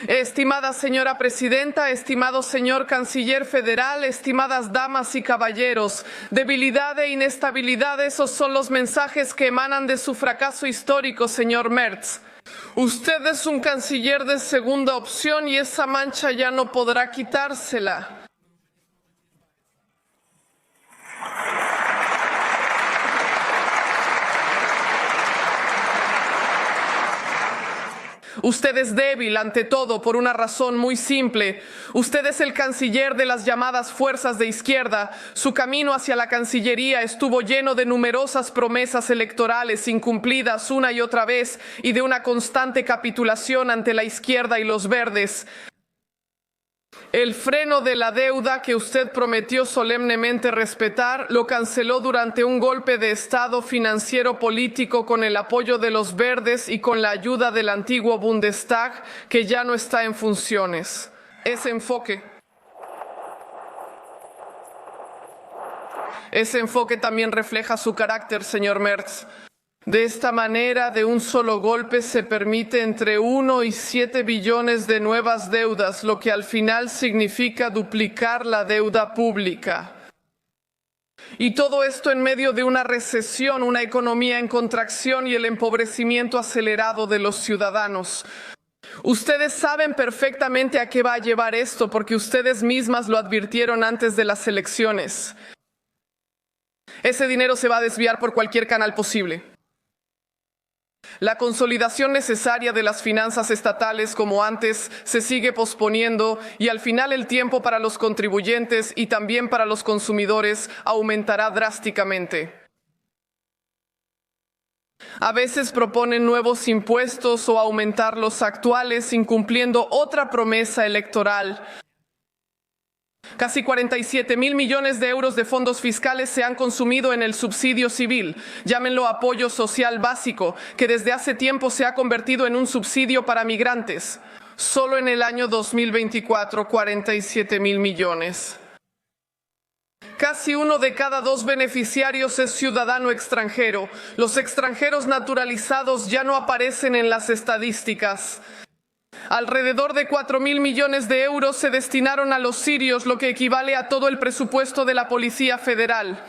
Estimada señora presidenta, estimado señor canciller federal, estimadas damas y caballeros, debilidad e inestabilidad, esos son los mensajes que emanan de su fracaso histórico, señor Merz. Usted es un canciller de segunda opción y esa mancha ya no podrá quitársela. Usted es débil ante todo por una razón muy simple. Usted es el canciller de las llamadas fuerzas de izquierda. Su camino hacia la Cancillería estuvo lleno de numerosas promesas electorales incumplidas una y otra vez y de una constante capitulación ante la izquierda y los verdes. El freno de la deuda que usted prometió solemnemente respetar lo canceló durante un golpe de Estado financiero político con el apoyo de los verdes y con la ayuda del antiguo Bundestag, que ya no está en funciones. Ese enfoque también refleja su carácter, señor Merz. De esta manera, de un solo golpe, se permite entre 1 y 7 billones de nuevas deudas, lo que al final significa duplicar la deuda pública. Y todo esto en medio de una recesión, una economía en contracción y el empobrecimiento acelerado de los ciudadanos. Ustedes saben perfectamente a qué va a llevar esto, porque ustedes mismas lo advirtieron antes de las elecciones. Ese dinero se va a desviar por cualquier canal posible. La consolidación necesaria de las finanzas estatales como antes se sigue posponiendo y al final el tiempo para los contribuyentes y también para los consumidores aumentará drásticamente. A veces proponen nuevos impuestos o aumentar los actuales, incumpliendo otra promesa electoral. Casi 47.000 millones de euros de fondos fiscales se han consumido en el subsidio civil, llámenlo apoyo social básico, que desde hace tiempo se ha convertido en un subsidio para migrantes. Solo en el año 2024, 47.000 millones. Casi 1 de cada 2 beneficiarios es ciudadano extranjero. Los extranjeros naturalizados ya no aparecen en las estadísticas. Alrededor de 4.000 millones de euros se destinaron a los sirios, lo que equivale a todo el presupuesto de la Policía Federal.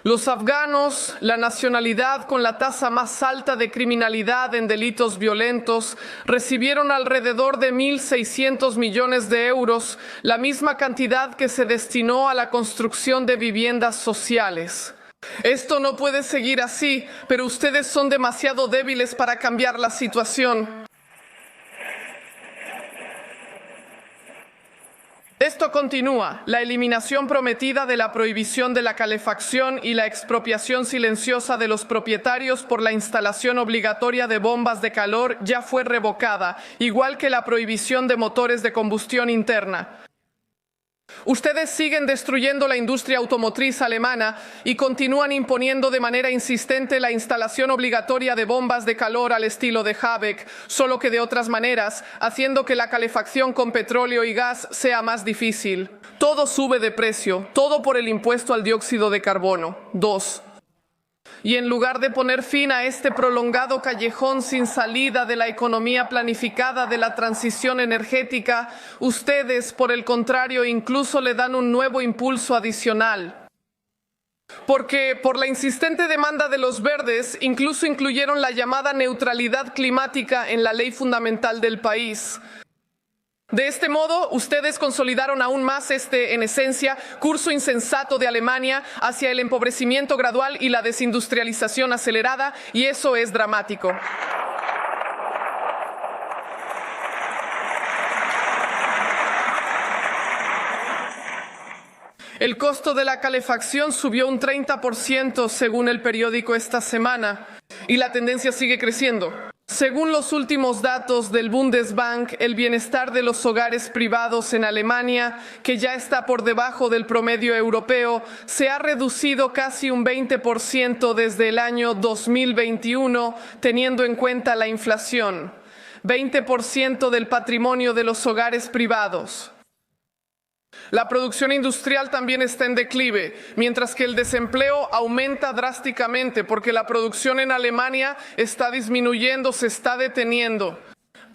Los afganos, la nacionalidad con la tasa más alta de criminalidad en delitos violentos, recibieron alrededor de 1.600 millones de euros, la misma cantidad que se destinó a la construcción de viviendas sociales. Esto no puede seguir así, pero ustedes son demasiado débiles para cambiar la situación. Esto continúa, la eliminación prometida de la prohibición de la calefacción y la expropiación silenciosa de los propietarios por la instalación obligatoria de bombas de calor ya fue revocada, igual que la prohibición de motores de combustión interna. Ustedes siguen destruyendo la industria automotriz alemana y continúan imponiendo de manera insistente la instalación obligatoria de bombas de calor al estilo de Habeck, solo que de otras maneras, haciendo que la calefacción con petróleo y gas sea más difícil. Todo sube de precio, todo por el impuesto al dióxido de carbono. 2. Y en lugar de poner fin a este prolongado callejón sin salida de la economía planificada de la transición energética, ustedes, por el contrario, incluso le dan un nuevo impulso adicional. Porque, por la insistente demanda de los verdes, incluso incluyeron la llamada neutralidad climática en la ley fundamental del país. De este modo, ustedes consolidaron aún más en esencia, curso insensato de Alemania hacia el empobrecimiento gradual y la desindustrialización acelerada, y eso es dramático. El costo de la calefacción subió un 30% según el periódico esta semana, y la tendencia sigue creciendo. Según los últimos datos del Bundesbank, el bienestar de los hogares privados en Alemania, que ya está por debajo del promedio europeo, se ha reducido casi un 20% desde el año 2021, teniendo en cuenta la inflación. 20% del patrimonio de los hogares privados. La producción industrial también está en declive, mientras que el desempleo aumenta drásticamente porque la producción en Alemania está disminuyendo, se está deteniendo.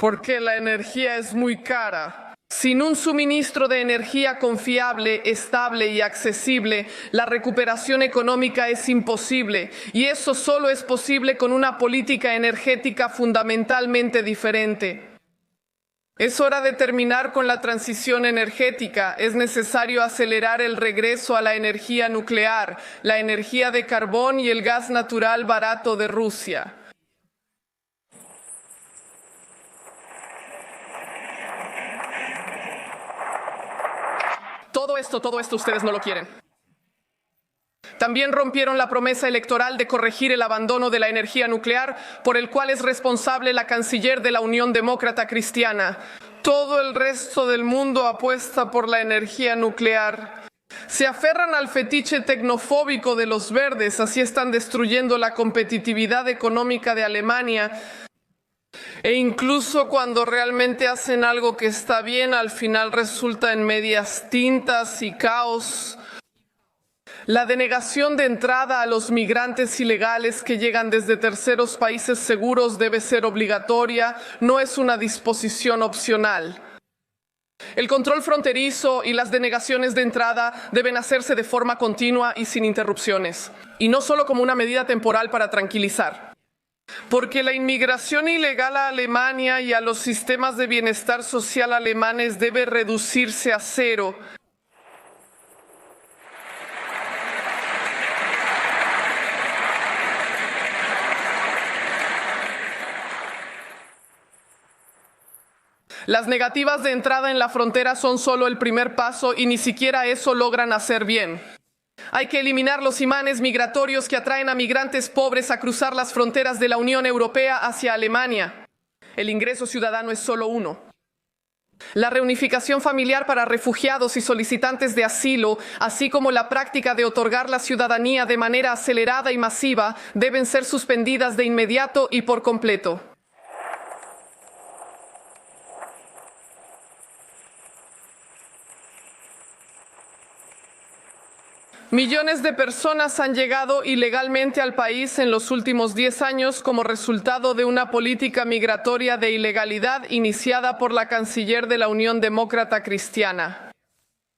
porque la energía es muy cara. Sin un suministro de energía confiable, estable y accesible, la recuperación económica es imposible, y eso solo es posible con una política energética fundamentalmente diferente. Es hora de terminar con la transición energética. Es necesario acelerar el regreso a la energía nuclear, la energía de carbón y el gas natural barato de Rusia. Todo esto ustedes no lo quieren. También rompieron la promesa electoral de corregir el abandono de la energía nuclear, por el cual es responsable la canciller de la Unión Demócrata Cristiana. Todo el resto del mundo apuesta por la energía nuclear. Se aferran al fetiche tecnofóbico de los verdes, así están destruyendo la competitividad económica de Alemania. E incluso cuando realmente hacen algo que está bien, al final resulta en medias tintas y caos. La denegación de entrada a los migrantes ilegales que llegan desde terceros países seguros debe ser obligatoria, no es una disposición opcional. El control fronterizo y las denegaciones de entrada deben hacerse de forma continua y sin interrupciones, y no solo como una medida temporal para tranquilizar. Porque la inmigración ilegal a Alemania y a los sistemas de bienestar social alemanes debe reducirse a cero. Las negativas de entrada en la frontera son solo el primer paso y ni siquiera eso logran hacer bien. Hay que eliminar los imanes migratorios que atraen a migrantes pobres a cruzar las fronteras de la Unión Europea hacia Alemania. El ingreso ciudadano es solo uno. La reunificación familiar para refugiados y solicitantes de asilo, así como la práctica de otorgar la ciudadanía de manera acelerada y masiva, deben ser suspendidas de inmediato y por completo. Millones de personas han llegado ilegalmente al país en los últimos 10 años como resultado de una política migratoria de ilegalidad iniciada por la canciller de la Unión Demócrata Cristiana.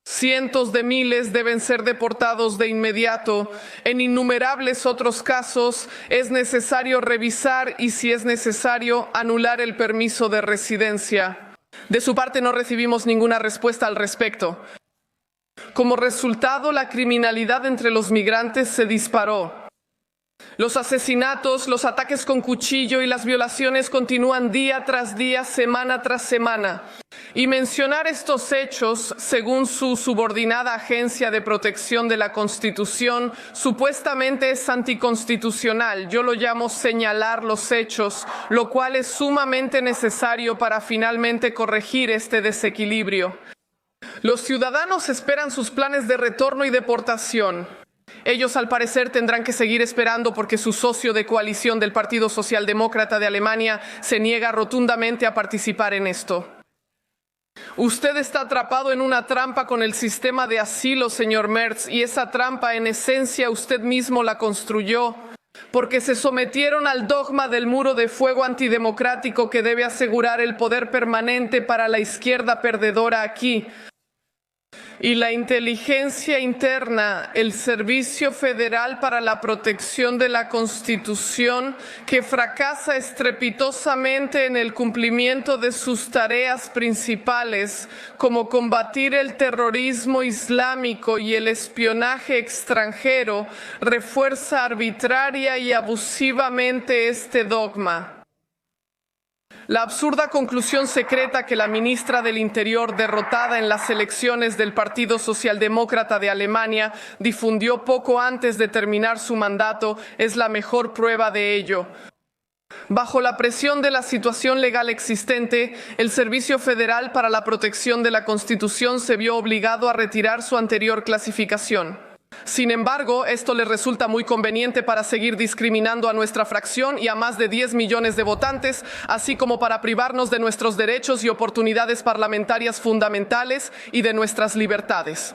Cientos de miles deben ser deportados de inmediato. En innumerables otros casos es necesario revisar y, si es necesario, anular el permiso de residencia. De su parte no recibimos ninguna respuesta al respecto. Como resultado, la criminalidad entre los migrantes se disparó. Los asesinatos, los ataques con cuchillo y las violaciones continúan día tras día, semana tras semana. Y mencionar estos hechos, según su subordinada Agencia de Protección de la Constitución, supuestamente es anticonstitucional. Yo lo llamo señalar los hechos, lo cual es sumamente necesario para finalmente corregir este desequilibrio. Los ciudadanos esperan sus planes de retorno y deportación. Ellos, al parecer, tendrán que seguir esperando porque su socio de coalición del Partido Socialdemócrata de Alemania se niega rotundamente a participar en esto. Usted está atrapado en una trampa con el sistema de asilo, señor Merz, y esa trampa, en esencia, usted mismo la construyó, porque se sometieron al dogma del muro de fuego antidemocrático que debe asegurar el poder permanente para la izquierda perdedora aquí. Y la inteligencia interna, el Servicio Federal para la Protección de la Constitución, que fracasa estrepitosamente en el cumplimiento de sus tareas principales, como combatir el terrorismo islámico y el espionaje extranjero, refuerza arbitraria y abusivamente este dogma. La absurda conclusión secreta que la ministra del Interior, derrotada en las elecciones del Partido Socialdemócrata de Alemania, difundió poco antes de terminar su mandato, es la mejor prueba de ello. Bajo la presión de la situación legal existente, el Servicio Federal para la Protección de la Constitución se vio obligado a retirar su anterior clasificación. Sin embargo, esto le resulta muy conveniente para seguir discriminando a nuestra fracción y a más de 10 millones de votantes, así como para privarnos de nuestros derechos y oportunidades parlamentarias fundamentales y de nuestras libertades.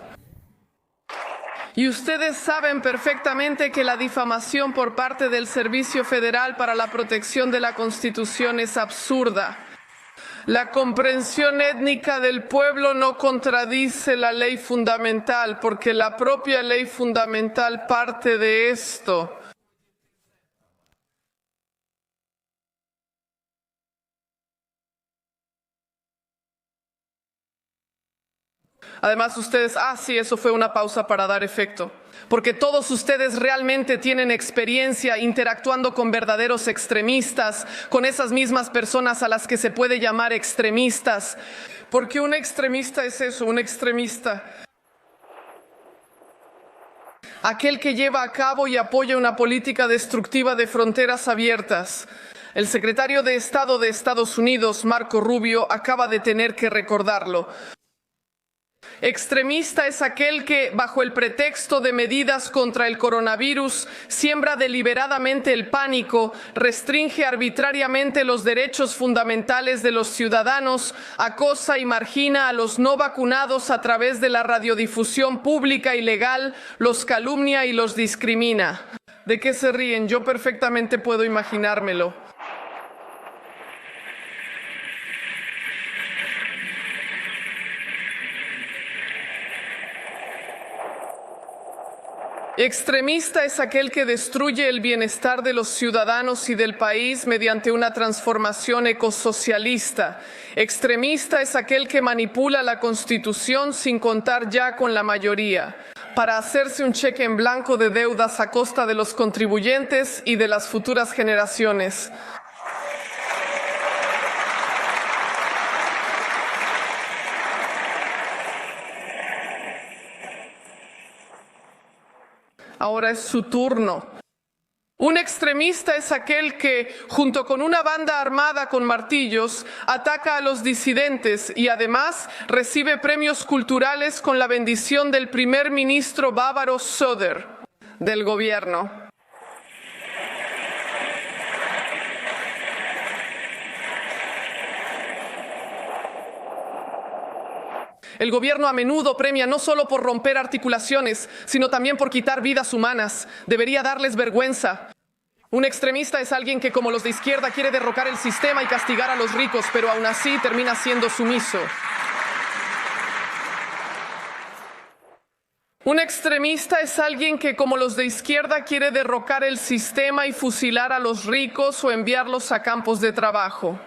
Y ustedes saben perfectamente que la difamación por parte del Servicio Federal para la Protección de la Constitución es absurda. La comprensión étnica del pueblo no contradice la ley fundamental, porque la propia ley fundamental parte de esto. Además, ustedes, sí, eso fue una pausa para dar efecto. Porque todos ustedes realmente tienen experiencia interactuando con verdaderos extremistas, con esas mismas personas a las que se puede llamar extremistas. Porque un extremista es eso, un extremista. Aquel que lleva a cabo y apoya una política destructiva de fronteras abiertas. El secretario de Estado de Estados Unidos, Marco Rubio, acaba de tener que recordarlo. Extremista es aquel que, bajo el pretexto de medidas contra el coronavirus, siembra deliberadamente el pánico, restringe arbitrariamente los derechos fundamentales de los ciudadanos, acosa y margina a los no vacunados a través de la radiodifusión pública y legal, los calumnia y los discrimina. ¿De qué se ríen? Yo perfectamente puedo imaginármelo. Extremista es aquel que destruye el bienestar de los ciudadanos y del país mediante una transformación ecosocialista. Extremista es aquel que manipula la Constitución sin contar ya con la mayoría, para hacerse un cheque en blanco de deudas a costa de los contribuyentes y de las futuras generaciones. Ahora es su turno. Un extremista es aquel que, junto con una banda armada con martillos, ataca a los disidentes y además recibe premios culturales con la bendición del primer ministro bávaro Söder, del gobierno. El gobierno a menudo premia no solo por romper articulaciones, sino también por quitar vidas humanas. Debería darles vergüenza. Un extremista es alguien que, como los de izquierda, quiere derrocar el sistema y castigar a los ricos, pero aún así termina siendo sumiso. Un extremista es alguien que, como los de izquierda, quiere derrocar el sistema y fusilar a los ricos o enviarlos a campos de trabajo.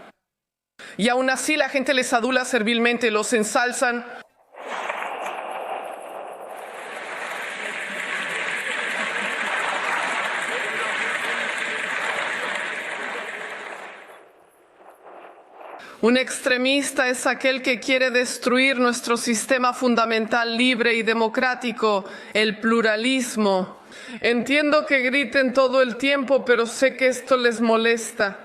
Y aún así la gente les adula servilmente, los ensalzan. Un extremista es aquel que quiere destruir nuestro sistema fundamental libre y democrático, el pluralismo. Entiendo que griten todo el tiempo, pero sé que esto les molesta.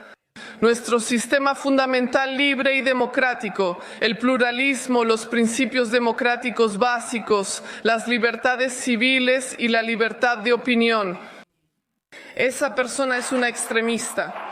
Nuestro sistema fundamental libre y democrático, el pluralismo, los principios democráticos básicos, las libertades civiles y la libertad de opinión. Esa persona es una extremista.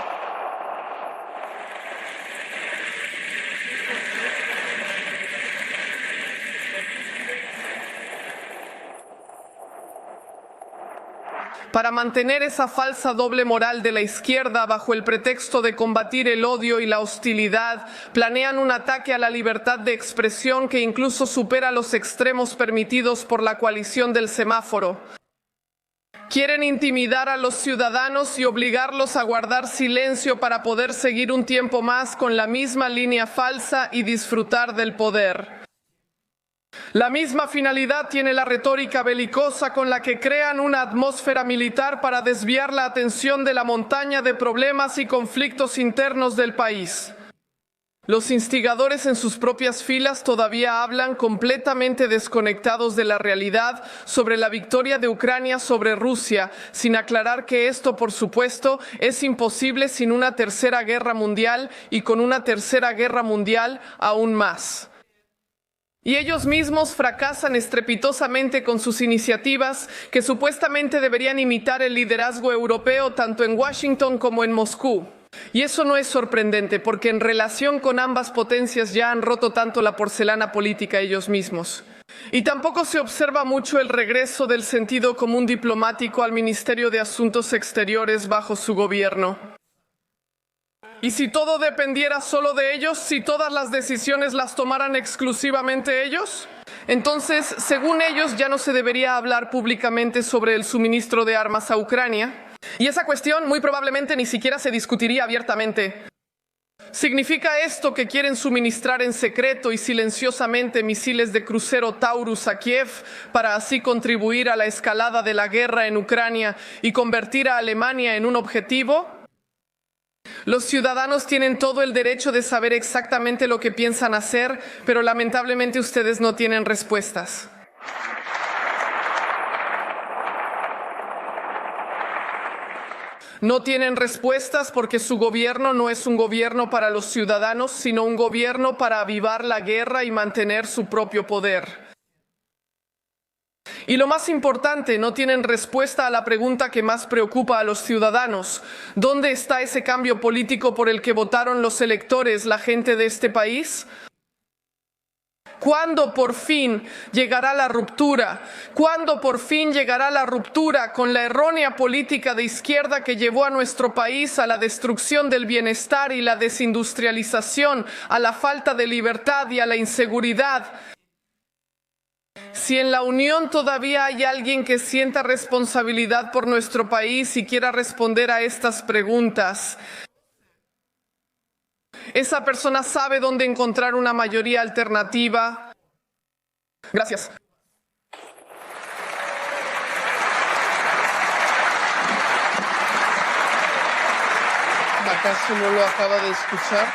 Para mantener esa falsa doble moral de la izquierda bajo el pretexto de combatir el odio y la hostilidad, planean un ataque a la libertad de expresión que incluso supera los extremos permitidos por la coalición del semáforo. Quieren intimidar a los ciudadanos y obligarlos a guardar silencio para poder seguir un tiempo más con la misma línea falsa y disfrutar del poder. La misma finalidad tiene la retórica belicosa con la que crean una atmósfera militar para desviar la atención de la montaña de problemas y conflictos internos del país. Los instigadores en sus propias filas todavía hablan completamente desconectados de la realidad sobre la victoria de Ucrania sobre Rusia, sin aclarar que esto, por supuesto, es imposible sin una tercera guerra mundial y con una tercera guerra mundial aún más. Y ellos mismos fracasan estrepitosamente con sus iniciativas que supuestamente deberían imitar el liderazgo europeo tanto en Washington como en Moscú. Y eso no es sorprendente porque en relación con ambas potencias ya han roto tanto la porcelana política ellos mismos. Y tampoco se observa mucho el regreso del sentido común diplomático al Ministerio de Asuntos Exteriores bajo su gobierno. Y si todo dependiera solo de ellos, si todas las decisiones las tomaran exclusivamente ellos, entonces, según ellos, ya no se debería hablar públicamente sobre el suministro de armas a Ucrania. Y esa cuestión muy probablemente ni siquiera se discutiría abiertamente. ¿Significa esto que quieren suministrar en secreto y silenciosamente misiles de crucero Taurus a Kiev para así contribuir a la escalada de la guerra en Ucrania y convertir a Alemania en un objetivo? Los ciudadanos tienen todo el derecho de saber exactamente lo que piensan hacer, pero lamentablemente ustedes no tienen respuestas. No tienen respuestas porque su gobierno no es un gobierno para los ciudadanos, sino un gobierno para avivar la guerra y mantener su propio poder. Y lo más importante, no tienen respuesta a la pregunta que más preocupa a los ciudadanos. ¿Dónde está ese cambio político por el que votaron los electores, la gente de este país? ¿Cuándo por fin llegará la ruptura? ¿Cuándo por fin llegará la ruptura con la errónea política de izquierda que llevó a nuestro país a la destrucción del bienestar y la desindustrialización, a la falta de libertad y a la inseguridad? Si en la Unión todavía hay alguien que sienta responsabilidad por nuestro país y quiera responder a estas preguntas, esa persona sabe dónde encontrar una mayoría alternativa. Gracias. ¿Acaso no lo acaba de escuchar?